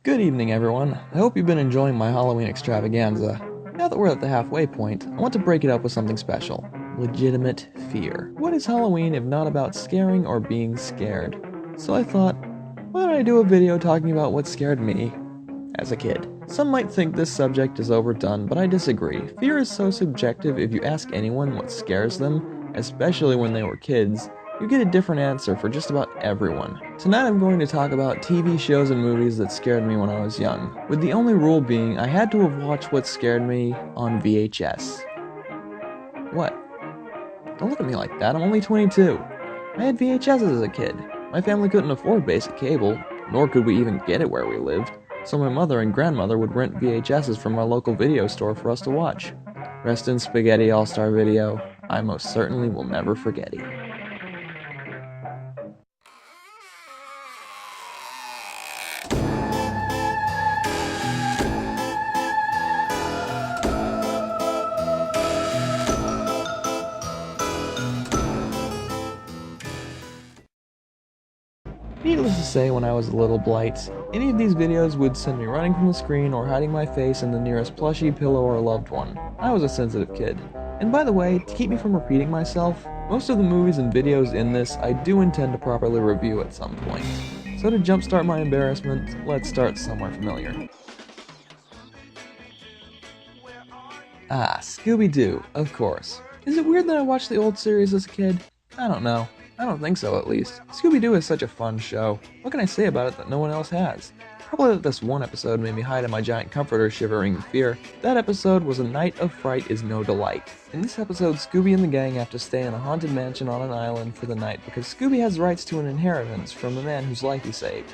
Good evening, everyone. I hope you've been enjoying my Halloween extravaganza. Now that we're at the halfway point, I want to break it up with something special. Legitimate fear. What is Halloween if not about scaring or being scared? So I thought, why don't I do a video talking about what scared me as a kid? Some might think this subject is overdone, but I disagree. Fear is so subjective. If you ask anyone what scares them, especially when they were kids, you get a different answer for just about everyone. Tonight I'm going to talk about TV shows and movies that scared me when I was young, with the only rule being I had to have watched what scared me on VHS. What? Don't look at me like that, I'm only 22. I had VHSs as a kid. My family couldn't afford basic cable, nor could we even get it where we lived, so my mother and grandmother would rent VHSs from our local video store for us to watch. Rest in Spaghetti All-Star Video, I most certainly will never forget it. Needless to say, when I was a little Blight, any of these videos would send me running from the screen or hiding my face in the nearest plushie, pillow, or loved one. I was a sensitive kid. And by the way, to keep me from repeating myself, most of the movies and videos in this I do intend to properly review at some point. So to jumpstart my embarrassment, let's start somewhere familiar. ScoobyDoo, of course. Is it weird that I watched the old series as a kid? I don't know. I don't think so, at least. ScoobyDoo is such a fun show. What can I say about it that no one else has? Probably that this one episode made me hide in my giant comforter shivering in fear. That episode was A Night of Fright is No Delight. In this episode, Scooby and the gang have to stay in a haunted mansion on an island for the night because Scooby has rights to an inheritance from the man whose life he saved.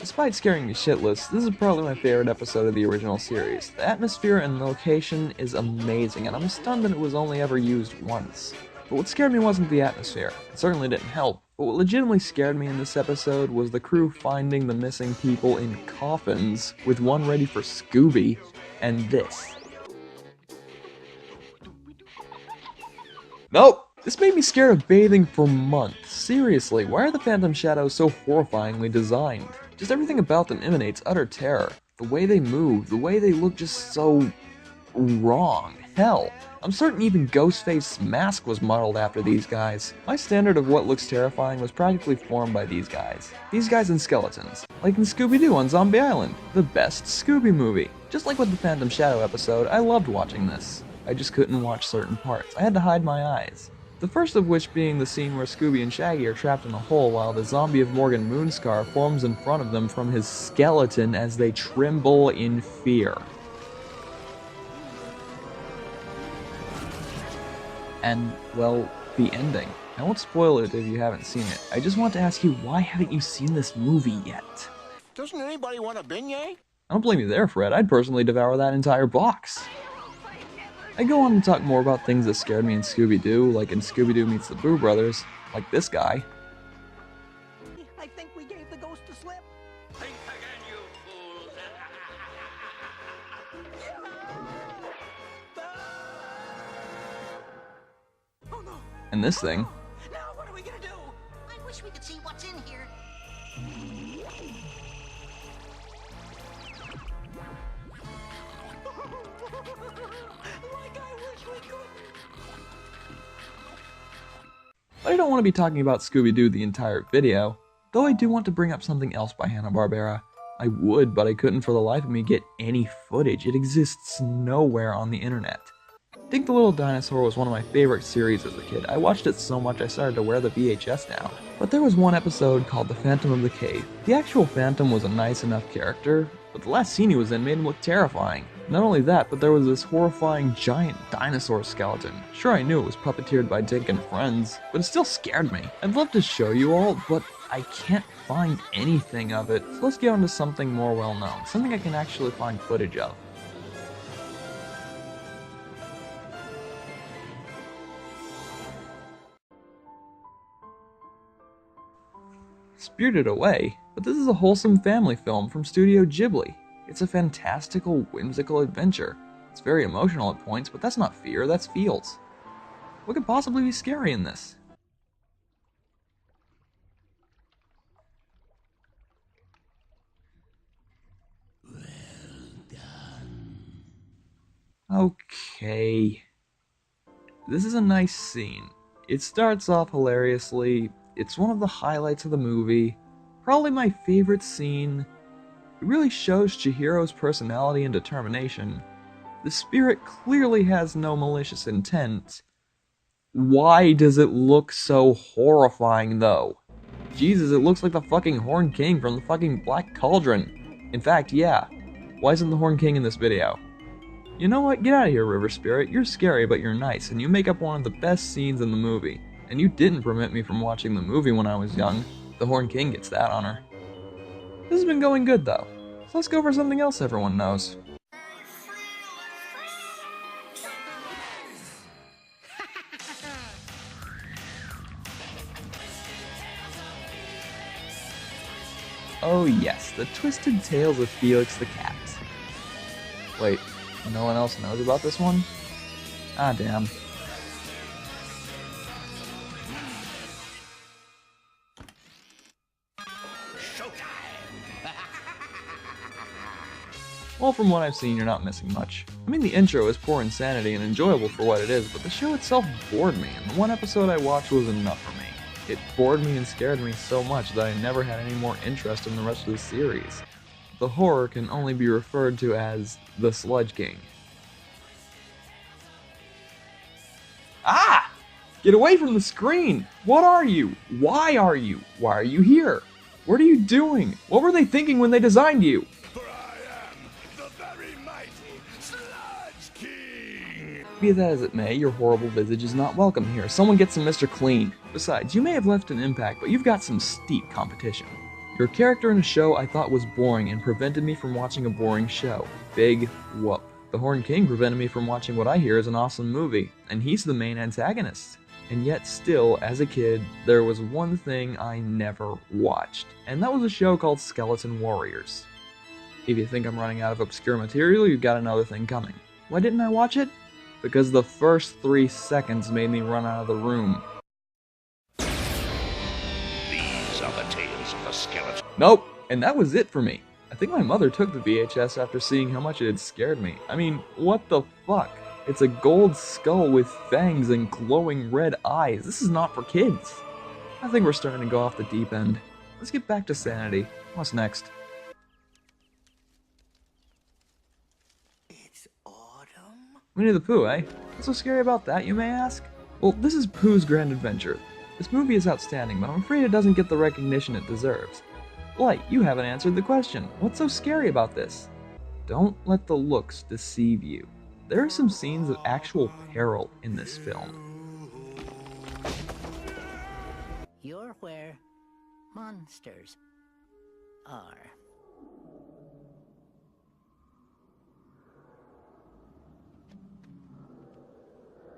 Despite scaring me shitless, this is probably my favorite episode of the original series. The atmosphere and location is amazing, and I'm stunned that it was only ever used once. But what scared me wasn't the atmosphere. It certainly didn't help. But what legitimately scared me in this episode was the crew finding the missing people in coffins, with one ready for Scooby, and this. Nope! This made me scared of bathing for months. Seriously, why are the phantom shadows so horrifyingly designed? Just everything about them emanates utter terror. The way they move, the way they look just so wrong. Hell, I'm certain even Ghostface's mask was modeled after these guys. My standard of what looks terrifying was practically formed by these guys. These guys and skeletons. Like in Scooby-Doo on Zombie Island, the best Scooby movie. Just like with the Phantom Shadow episode, I loved watching this. I just couldn't watch certain parts. I had to hide my eyes. The first of which being the scene where Scooby and Shaggy are trapped in a hole while the zombie of Morgan Moonscar forms in front of them from his skeleton as they tremble in fear. And, well, the ending. I won't spoil it if you haven't seen it. I just want to ask you, why haven't you seen this movie yet? Doesn't anybody want a beignet? I don't blame you there, Fred. I'd personally devour that entire box. I go on to talk more about things that scared me in Scooby-Doo, like in Scooby-Doo Meets the Boo Brothers, like this guy. I think we gave the ghost a slip. Think again, you fools. Oh no! And this thing. Now what are we gonna do? I wish we could see what's in here. Like I wish we could. But I don't want to be talking about Scooby-Doo the entire video, though I do want to bring up something else by Hanna-Barbera. I would, but I couldn't for the life of me get any footage. It exists nowhere on the internet. Dig the Little Dinosaur was one of my favorite series as a kid. I watched it so much I started to wear the VHS now. But there was one episode called The Phantom of the Cave. The actual Phantom was a nice enough character, but the last scene he was in made him look terrifying. Not only that, but there was this horrifying giant dinosaur skeleton. Sure, I knew it was puppeteered by Dick and friends, but it still scared me. I'd love to show you all, but I can't find anything of it. So let's get on to something more well known, something I can actually find footage of. Spirited Away, but this is a wholesome family film from Studio Ghibli. It's a fantastical, whimsical adventure. It's very emotional at points, but that's not fear, that's feels. What could possibly be scary in this? Okay. This is a nice scene. It starts off hilariously. It's one of the highlights of the movie. Probably my favorite scene. It really shows Chihiro's personality and determination. The spirit clearly has no malicious intent. Why does it look so horrifying, though? Jesus, it looks like the fucking Horned King from the fucking Black Cauldron. In fact, yeah. Why isn't the Horned King in this video? You know what? Get out of here, River Spirit. You're scary, but you're nice, and you make up one of the best scenes in the movie. And you didn't prevent me from watching the movie when I was young. The Horned King gets that honor. This has been going good, though. So let's go for something else everyone knows. Oh yes, the Twisted Tales of Felix the Cat. Wait, no one else knows about this one? Ah, damn. Well, from what I've seen, you're not missing much. I mean, the intro is pure insanity and enjoyable for what it is, but the show itself bored me, and the one episode I watched was enough for me. It bored me and scared me so much that I never had any more interest in the rest of the series. The horror can only be referred to as the Sludge King. Ah! Get away from the screen! What are you? Why are you? Why are you here? What are you doing? What were they thinking when they designed you? For I am the very mighty Sludge King! Be that as it may, your horrible visage is not welcome here. Someone get some Mr. Clean. Besides, you may have left an impact, but you've got some steep competition. Your character in a show I thought was boring and prevented me from watching a boring show. Big whoop. The Horned King prevented me from watching what I hear is an awesome movie, and he's the main antagonist. And yet still, as a kid, there was one thing I never watched, and that was a show called Skeleton Warriors. If you think I'm running out of obscure material, you've got another thing coming. Why didn't I watch it? Because the first 3 seconds made me run out of the room. These are the tales of the skeleton. Nope, and that was it for me. I think my mother took the VHS after seeing how much it had scared me. I mean, what the fuck? It's a gold skull with fangs and glowing red eyes. This is not for kids. I think we're starting to go off the deep end. Let's get back to sanity. What's next? It's autumn? Winnie the Pooh, eh? What's so scary about that, you may ask? Well, this is Pooh's Grand Adventure. This movie is outstanding, but I'm afraid it doesn't get the recognition it deserves. Blight, you haven't answered the question. What's so scary about this? Don't let the looks deceive you. There are some scenes of actual peril in this film. You're where monsters are.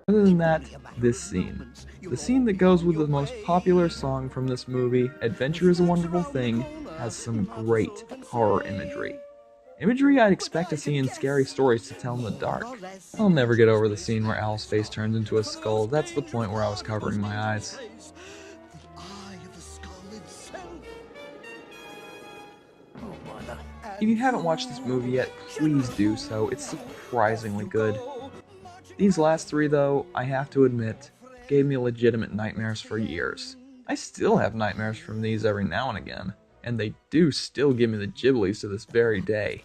Other than that, this scene. The scene that goes with the most popular song from this movie, Adventure is a Wonderful Thing, has some great horror imagery. Imagery I'd expect to see in scary stories to tell in the dark. I'll never get over the scene where Al's face turns into a skull. That's the point where I was covering my eyes. If you haven't watched this movie yet, please do so. It's surprisingly good. These last 3, though, I have to admit, gave me legitimate nightmares for years. I still have nightmares from these every now and again, and they do still give me the giblies to this very day.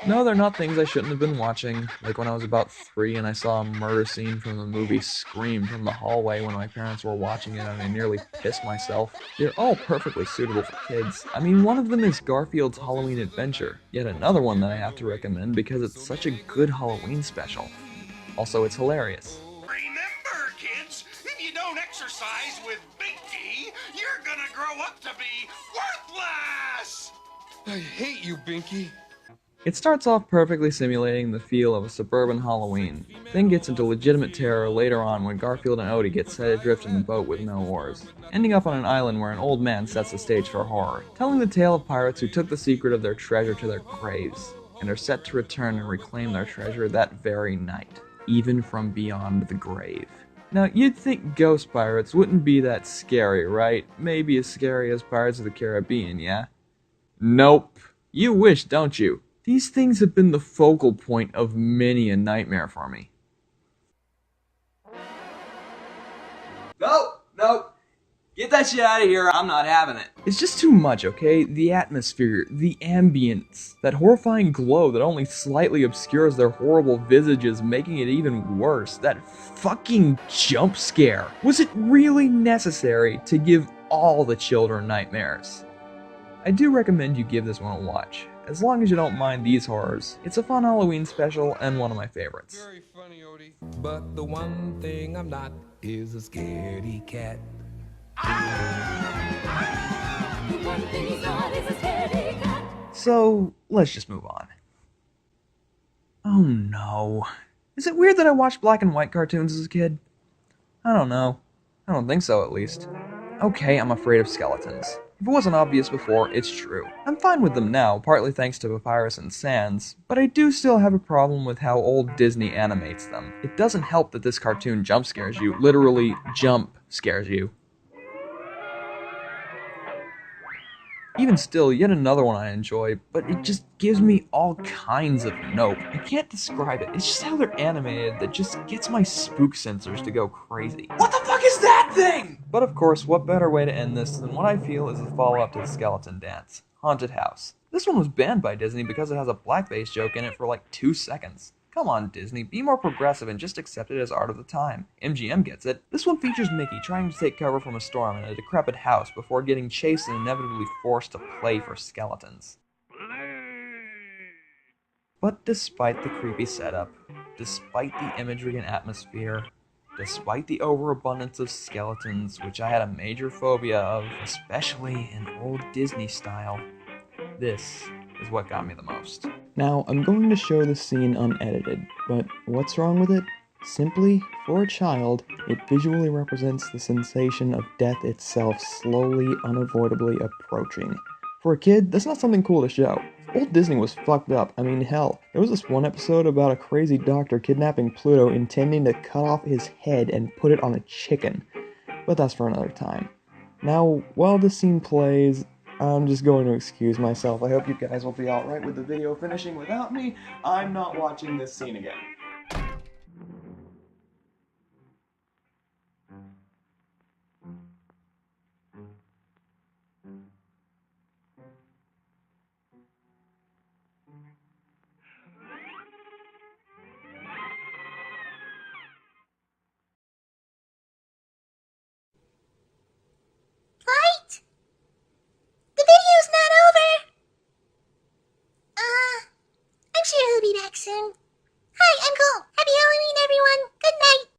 No, they're not things I shouldn't have been watching, like when I was about 3 and I saw a murder scene from the movie Scream from the hallway when my parents were watching it and I nearly pissed myself. They're all perfectly suitable for kids. I mean, one of them is Garfield's Halloween Adventure, yet another one that I have to recommend because it's such a good Halloween special. Also, it's hilarious. Remember, kids, if you don't exercise with Big D, you're gonna grow up to be worthless! I hate you, Binky. It starts off perfectly simulating the feel of a suburban Halloween, then gets into legitimate terror later on when Garfield and Odie get set adrift in a boat with no oars, ending up on an island where an old man sets the stage for horror, telling the tale of pirates who took the secret of their treasure to their graves, and are set to return and reclaim their treasure that very night, even from beyond the grave. Now, you'd think ghost pirates wouldn't be that scary, right? Maybe as scary as Pirates of the Caribbean, yeah? Nope. You wish, don't you? These things have been the focal point of many a nightmare for me. Nope. Get that shit out of here, I'm not having it. It's just too much, okay? The atmosphere, the ambience, that horrifying glow that only slightly obscures their horrible visages, making it even worse. That fucking jump scare. Was it really necessary to give all the children nightmares? I do recommend you give this one a watch, as long as you don't mind these horrors. It's a fun Halloween special and one of my favorites. Very funny, Odie. But the one thing I'm not is a scaredy cat. So, let's just move on. Oh no. Is it weird that I watched black and white cartoons as a kid? I don't know. I don't think so, at least. Okay, I'm afraid of skeletons. If it wasn't obvious before, it's true. I'm fine with them now, partly thanks to Papyrus and Sans, but I do still have a problem with how old Disney animates them. It doesn't help that this cartoon jump scares you. Literally, jump scares you. Even still, yet another one I enjoy, but it just gives me all kinds of nope. I can't describe it. It's just how they're animated that just gets my spook sensors to go crazy. What the fuck is that thing? But of course, what better way to end this than what I feel is the follow-up to the Skeleton Dance, Haunted House. This one was banned by Disney because it has a blackface joke in it for like 2 seconds. Come on, Disney, be more progressive and just accept it as art of the time. MGM gets it. This one features Mickey trying to take cover from a storm in a decrepit house before getting chased and inevitably forced to play for skeletons. But despite the creepy setup, despite the imagery and atmosphere, despite the overabundance of skeletons, which I had a major phobia of, especially in old Disney style, this is what got me the most. Now, I'm going to show the scene unedited, but what's wrong with it? Simply, for a child, it visually represents the sensation of death itself slowly, unavoidably approaching. For a kid, that's not something cool to show. Old Disney was fucked up. I mean, hell, there was this one episode about a crazy doctor kidnapping Pluto, intending to cut off his head and put it on a chicken. But that's for another time. Now, while this scene plays, I'm just going to excuse myself. I hope you guys will be alright with the video finishing without me. I'm not watching this scene again. Blight? The video's not over. I'm sure he'll be back soon. Hi, I'm Cole. Happy Halloween, everyone. Good night.